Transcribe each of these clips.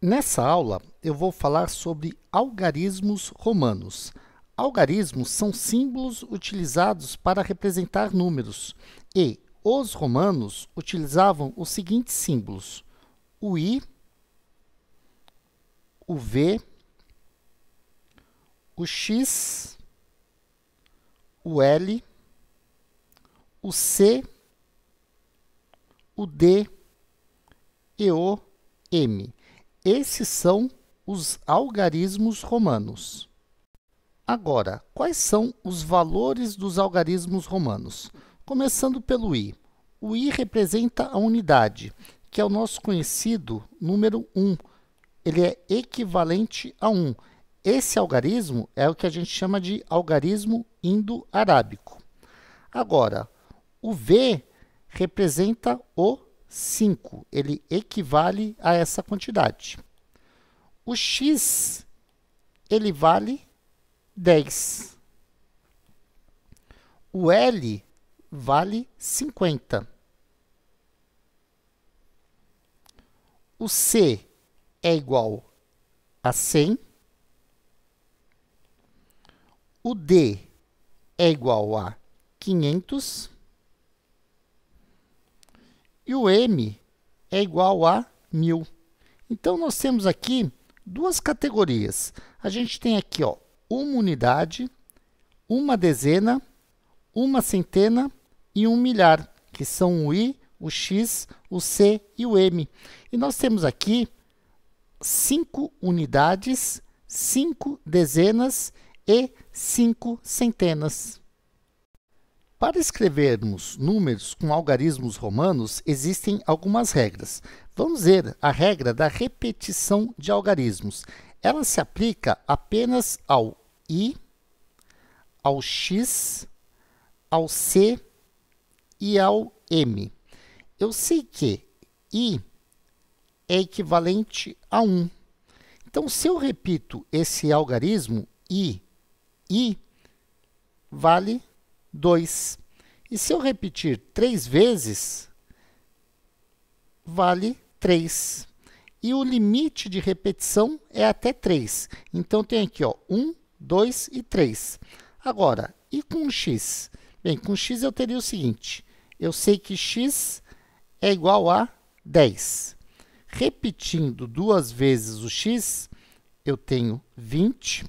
Nessa aula, eu vou falar sobre algarismos romanos. Algarismos são símbolos utilizados para representar números e os romanos utilizavam os seguintes símbolos: o I, o V, o X, o L, o C, o D e o M. Esses são os algarismos romanos. Agora, quais são os valores dos algarismos romanos? Começando pelo I. O I representa a unidade, que é o nosso conhecido número 1. Ele é equivalente a 1. Esse algarismo é o que a gente chama de algarismo indo-arábico. Agora, o V representa o 5. Ele equivale a essa quantidade. O X, ele vale 10. O L vale 50. O C é igual a 100. O D é igual a 500. E o M é igual a 1000. Então, nós temos aqui duas categorias. A gente tem aqui, uma unidade, uma dezena, uma centena e um milhar, que são o I, o X, o C e o M. E nós temos aqui 5 unidades, 5 dezenas e 5 centenas. Para escrevermos números com algarismos romanos, existem algumas regras. Vamos ver a regra da repetição de algarismos. Ela se aplica apenas ao I, ao X, ao C e ao M. Eu sei que I é equivalente a 1. Então, se eu repito esse algarismo, I vale 2. E se eu repetir 3 vezes, vale 3. E o limite de repetição é até 3. Então, tem aqui 1, 2 e 3. Agora, e com x? Bem, com x eu teria o seguinte: eu sei que x é igual a 10. Repetindo 2 vezes o x, eu tenho 20.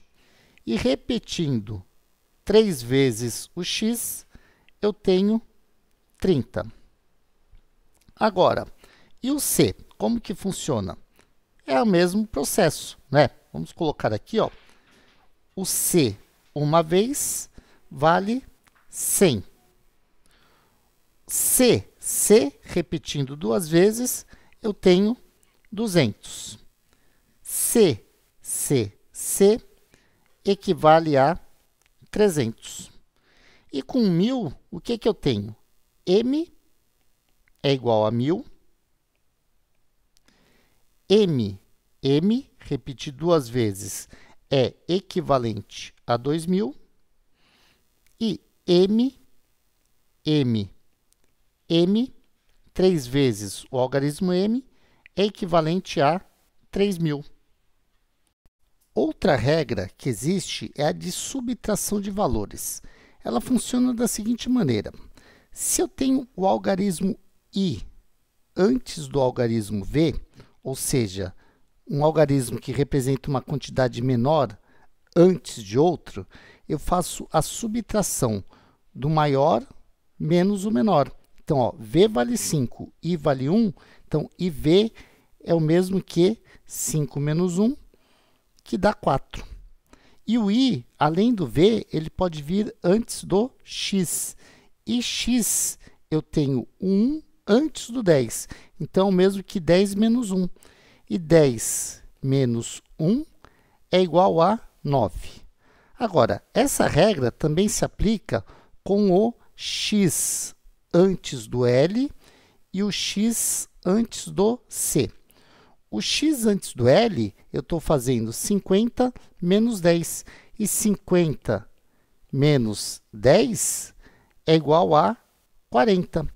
E repetindo 3 vezes o x, eu tenho 30. Agora, e o C? Como que funciona? É o mesmo processo, né? Vamos colocar aqui, o C uma vez vale 100. C repetindo 2 vezes, eu tenho 200. C equivale a 300. E com 1000, o que eu tenho? M é igual a 1000. M, repetir 2 vezes, é equivalente a 2000. E M, 3 vezes o algarismo M, é equivalente a 3000. Outra regra que existe é a de subtração de valores. Ela funciona da seguinte maneira: se eu tenho o algarismo I antes do algarismo V, ou seja, um algarismo que representa uma quantidade menor antes de outro, eu faço a subtração do maior menos o menor. Então, V vale 5, I vale 1, então IV é o mesmo que 5 menos 1, que dá 4. E o I, além do V, ele pode vir antes do X. E X, eu tenho 1 antes do 10. Então, é o mesmo que 10 menos 1. E 10 menos 1 é igual a 9. Agora, essa regra também se aplica com o X antes do L e o X antes do C. O x antes do L, eu estou fazendo 50 menos 10. E 50 menos 10 é igual a 40.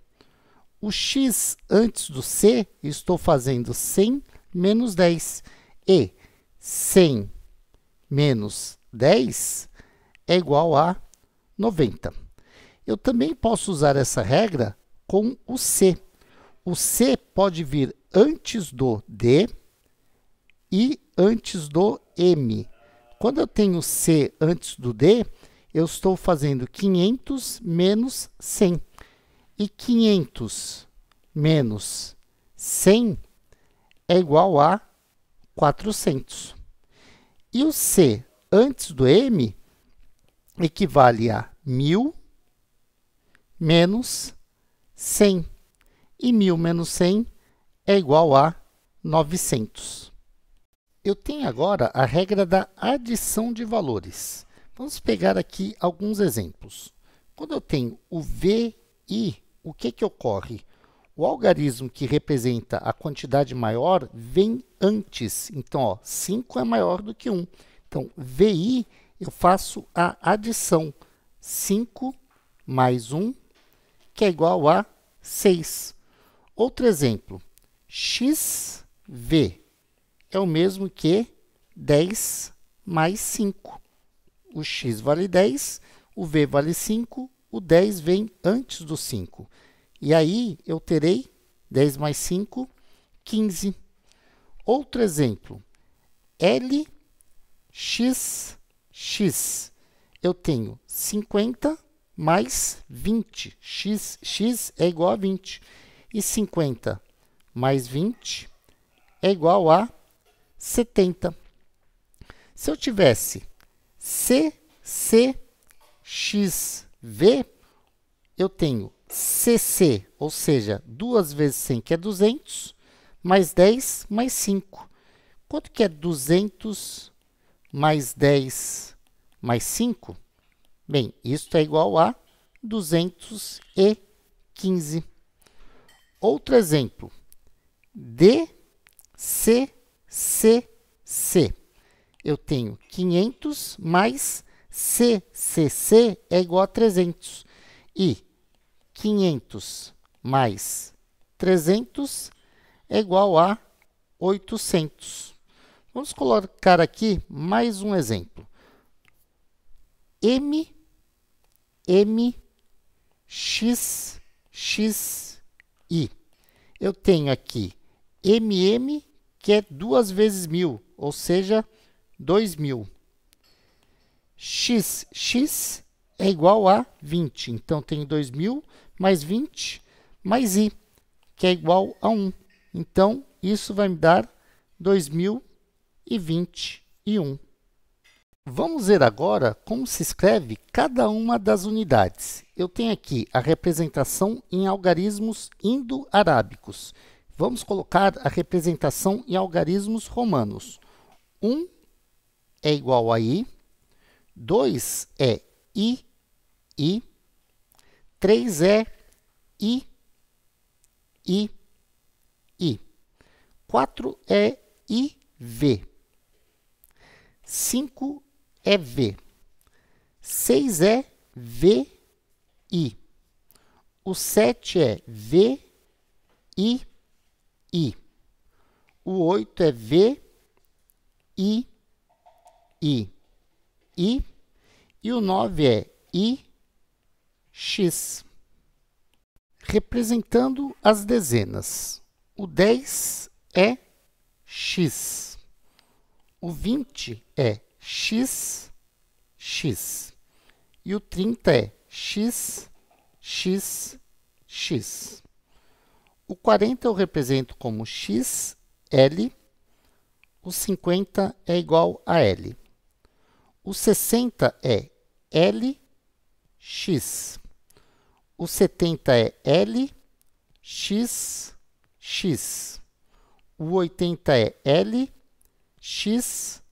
O x antes do C, estou fazendo 100 menos 10. E 100 menos 10 é igual a 90. Eu também posso usar essa regra com o C. O C pode vir antes do D e antes do M. Quando eu tenho C antes do D, eu estou fazendo 500 menos 100. E 500 menos 100 é igual a 400. E o C antes do M equivale a 1000 menos 100. E 1000 menos 100 é igual a 900. Eu tenho agora a regra da adição de valores. Vamos pegar aqui alguns exemplos. Quando eu tenho o VI, o que ocorre? O algarismo que representa a quantidade maior vem antes. Então, ó, 5 é maior do que 1. Então, VI, eu faço a adição. 5 mais 1, que é igual a 6. Outro exemplo, XV é o mesmo que 10 mais 5. O x vale 10, o v vale 5, o 10 vem antes do 5. E aí, eu terei 10 mais 5, 15. Outro exemplo, LXX. Eu tenho 50 mais 20. X é igual a 20. E 50 mais 20 é igual a 70. Se eu tivesse CCXV, eu tenho CC, ou seja, 2 vezes 100, que é 200, mais 10 mais 5. Quanto que é 200 mais 10 mais 5? Bem, isso é igual a 215. Outro exemplo, DCCC. Eu tenho 500 mais CCC é igual a 300. E 500 mais 300 é igual a 800. Vamos colocar aqui mais um exemplo. MXXI. Eu tenho aqui MM, que é 2 vezes 1000, ou seja, 2000. XX é igual a 20. Então, tenho 2000 mais 20 mais I, que é igual a 1. Então, isso vai me dar 2021. Vamos ver agora como se escreve cada uma das unidades. Eu tenho aqui a representação em algarismos indo-arábicos. Vamos colocar a representação em algarismos romanos. 1 é igual a I, 2 é I, 3 é I, 4 é IV, 5 é V, 6 é VI, o 7 é VII, o 8 é VII, e o 9 é IX. Representando as dezenas, o 10 é X, o 20 é XX, e o 30 é XXX. O 40 eu represento como XL, o 50 é igual a L. O 60 é LX. O 70 é LXX. O 80 é LXXX.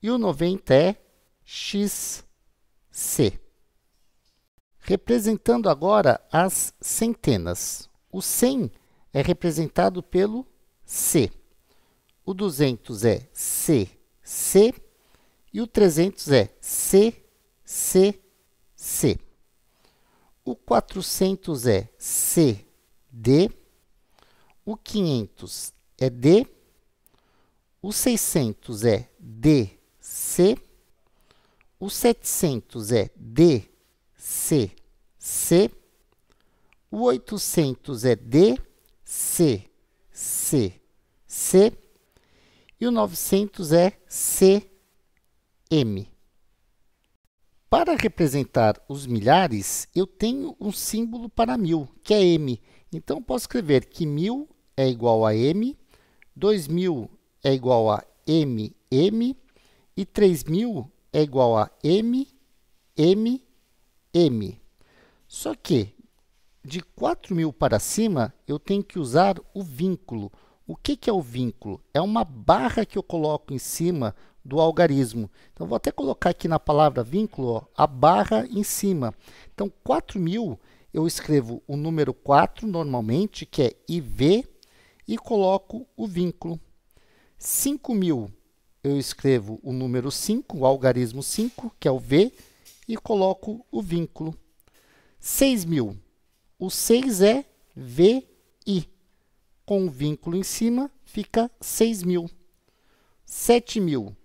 E o 90 é XC. Representando agora as centenas. O 100 é representado pelo C. O 200 é CC e o 300 é CCC. O 400 é CD, o 500 é D, o 600 é DC, o 700 é DCC, o 800 é DCCC e o 900 é CM. Para representar os milhares, eu tenho um símbolo para 1000, que é M. Então, posso escrever que 1000 é igual a M, 2000 é igual a MM e 3000 é igual a MM. Só que, de 4000 para cima, eu tenho que usar o vínculo. O que é o vínculo? É uma barra que eu coloco em cima do algarismo. Então, vou até colocar aqui na palavra vínculo, ó, a barra em cima. Então, 4000, eu escrevo o número 4 normalmente, que é IV, e coloco o vínculo. 5000, eu escrevo o número 5, o algarismo 5, que é o V, e coloco o vínculo. 6000, o 6 é VI. Com o vínculo em cima, fica 6000. 7000,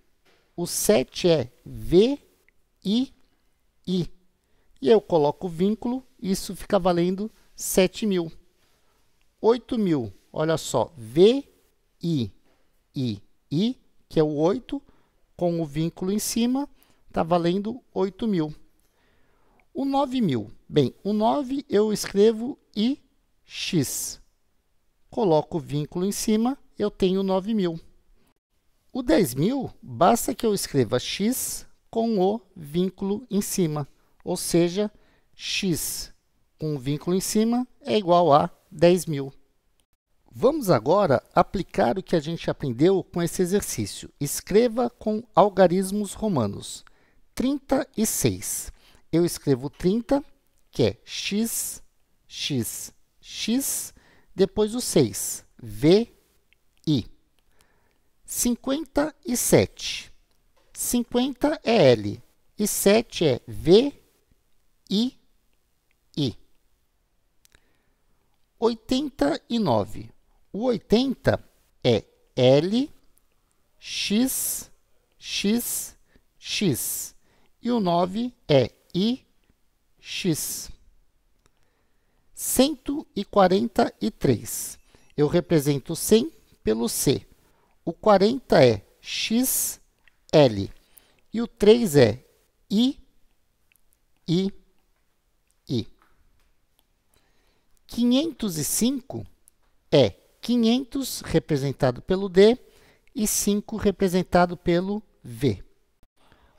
o 7 é VII. E eu coloco o vínculo, isso fica valendo 7000. 8000, olha só, VII, que é o 8, com o vínculo em cima, está valendo 8000. O 9000, bem, o 9 eu escrevo IX. Coloco o vínculo em cima, eu tenho 9000. O 10.000, basta que eu escreva X com o vínculo em cima, ou seja, X com o vínculo em cima é igual a 10.000. Vamos agora aplicar o que a gente aprendeu com esse exercício. Escreva com algarismos romanos. 36. Eu escrevo 30, que é X, X, X, depois o 6, VI. 57. 50 é L e 7 é VII. 89. O 80 é L, X, X, X. E o 9 é IX. 143. Eu represento 100 pelo C. O 40 é XL. E o 3 é I. 505 é 500 representado pelo D e 5 representado pelo V.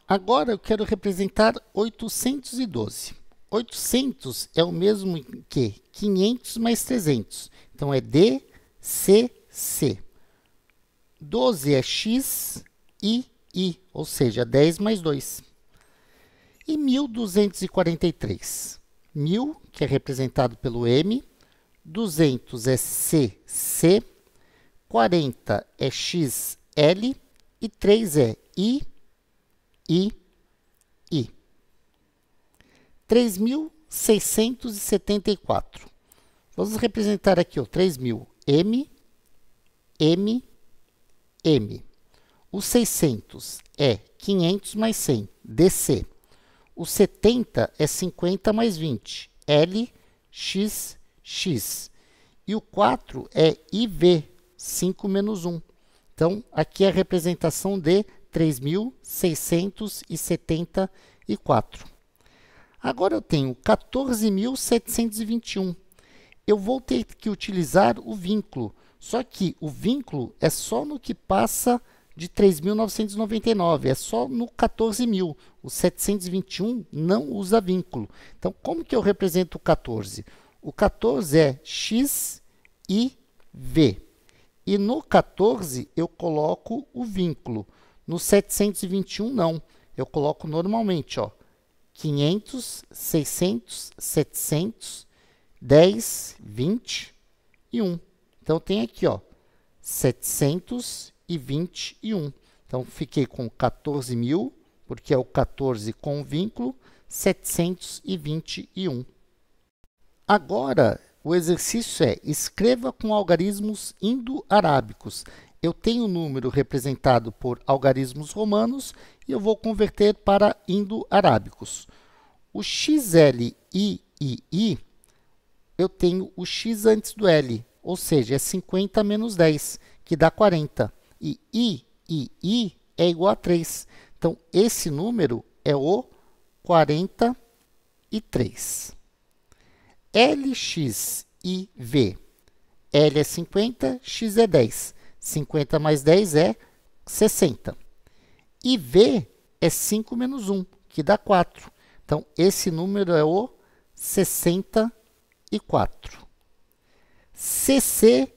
Agora eu quero representar 812. 800 é o mesmo que 500 mais 300. Então, é DCC. 12 é XI, ou seja, 10 mais 2. E 1243. 1000, que é representado pelo M. 200 é CC. 40 é XL. E 3 é I. 3.674. Vamos representar aqui o 3.000, M. O 600 é 500 mais 100, DC. O 70 é 50 mais 20, LXX. E o 4 é IV, 5 menos 1. Então, aqui é a representação de 3.674. Agora eu tenho 14.721. Eu vou ter que utilizar o vínculo. Só que o vínculo é só no que passa de 3.999. É só no 14.000. O 721 não usa vínculo. Então, como que eu represento o 14? O 14 é XIV. E no 14 eu coloco o vínculo. No 721 não. Eu coloco normalmente, ó. 500, 600, 700, 10, 20 e 1. Então, tem aqui, ó, 721. Então, fiquei com 14.000, porque é o 14 com vínculo, 721. Agora, o exercício é: escreva com algarismos indo-arábicos. Eu tenho o número representado por algarismos romanos e eu vou converter para indo-arábicos. O XLIII, eu tenho o x antes do L, ou seja, é 50 menos 10, que dá 40. E I é igual a 3. Então, esse número é o 43. LXIV. L é 50, X é 10. 50 mais 10 é 60. E V é 5 menos 1, que dá 4. Então, esse número é o 64. CCXCI.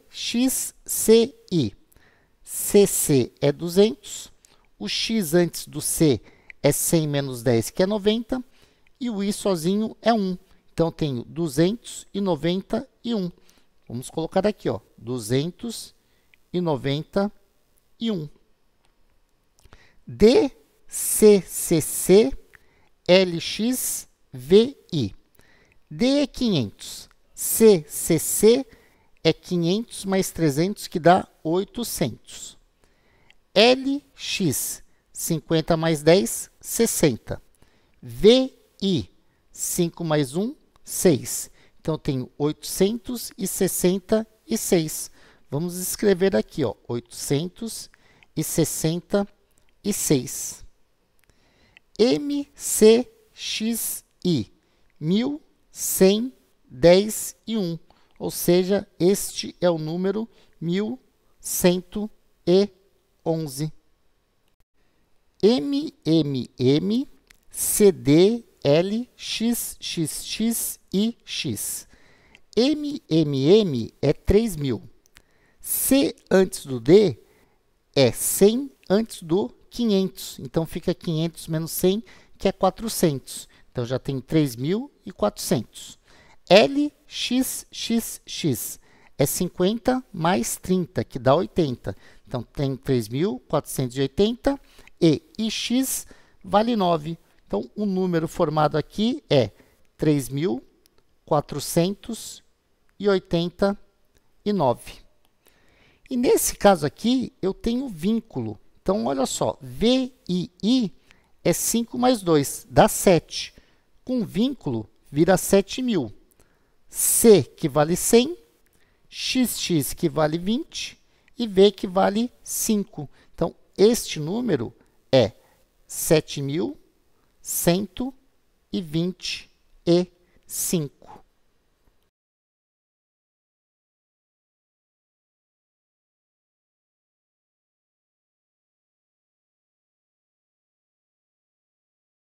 CC é 200. O X antes do C é 100 menos 10, que é 90. E o I sozinho é 1. Então, tenho 291. Vamos colocar aqui, ó, 291. DCCC LXVI. D é 500. CCC é 500 mais 300, que dá 800. LX, 50 mais 10, 60. VI, 5 mais 1, 6. Então, eu tenho 866. Vamos escrever aqui, ó, 866. MCXI, 1110 e 1. Ou seja, este é o número 1111. MMM, CDLXXX. MMM é 3000. C antes do D é 100 antes do 500. Então, fica 500 menos 100, que é 400. Então, já tem 3.400. LXXX é 50 mais 30, que dá 80. Então, tem 3.480 e IX vale 9. Então, o número formado aqui é 3.489. E nesse caso aqui, eu tenho vínculo. Então, olha só, VII é 5 mais 2, dá 7. Com vínculo, vira 7.000. C, que vale 100, XX, que vale 20, e V, que vale 5. Então, este número é 7.125.